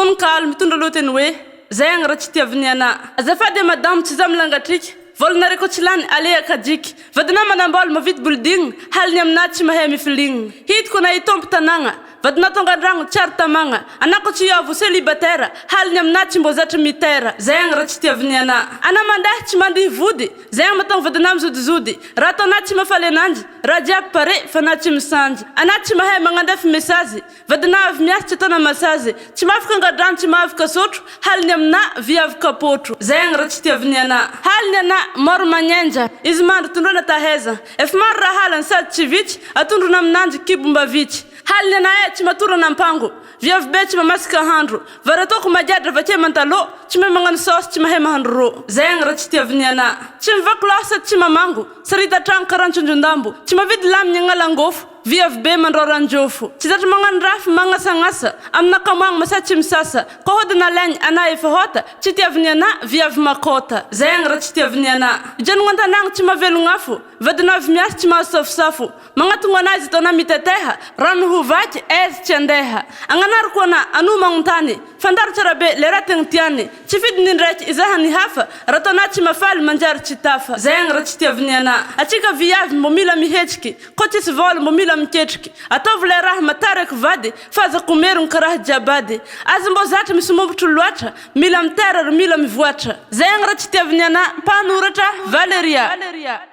Tononkalo mitondra loateny hoe zay raha tsy tiaviny ana. Azafady madamo tsy zamlangatrika. Volonareko tsy lany alea kajiky. Vadina manambolo mavidy building. Haliny amina tsy mahay mifiligny. Hitako na itompo tanagna. Vadina tonga andragno tsary tamagna. Anako tsy avo célibataire. Haliny amina tsy mbo zatra mitera. Zay raha tsy tiaviny ana. Ana mandeha tsy mandihy vody. Zay matonga vadina mizodizody. Raha tao na tsy mafaly ananjy. Raha jiaby pare fa na tsy misanjy. Ana tsy mahay magnandefa mesazy. Vadina avy miasa tsy ataona masazy. Tsy mafika angadrano tsy mafika sotro. Haliny amina viavika potro. Zay raha tsy tiaviny ana. Haliny ana maro magnenja. Izy mandro tondrona taheza. Efa maro raha halany sady tsy vitsy. Atondrona aminanjy kibo mba vitsy. Haliny ana tsy matorana ampango. Viavy be tsy mamasika handro. Varatoko majadra vatie mantalo. Tsy mahay magnano saosy tsy mahay mahandro ro. Zay raha tsy tiaviny ana. Tsy mivaky loasa tsy mamango. Sarita trano karantsondrondambo. Tsy mavidy laminy agnalangofo. Viavy be mandroranjofo. Tsy zatra magnano rafy magnasagnasa. Amina kamagno masay tsy misasa. Kohodina lainy ana efa hota. Tsy tiaviny ana viavy makota. Zay raha tsy tiaviny ana. Ijanogna antanagna tsy mahavelonafo. Vadina avy miasa tsy mahasafosafo. Magnatonga anazy taona miteteha. Rano hovaky aizy tsy andeha. Agnanariko ana anu magnontany. Fandaro tsara be le raha tegna tiany. Tsy fidiny indraiky izahany hafa. Raha taona tsy mafaly manjary tsy tafa. Zay raha tsy tiaviny ana. Atsika viavy mbo mila mihetsiky. Ko tsisy vôla mbo mila miketriky. Ataovy le raha mataraky vady. Fazako merony karaha jabady. Azy mbo zatra misy mombotro loatra. Mila mitera mila mivoatra. Zay raha tsy tiaviny ana. Mpanoratra Valeria.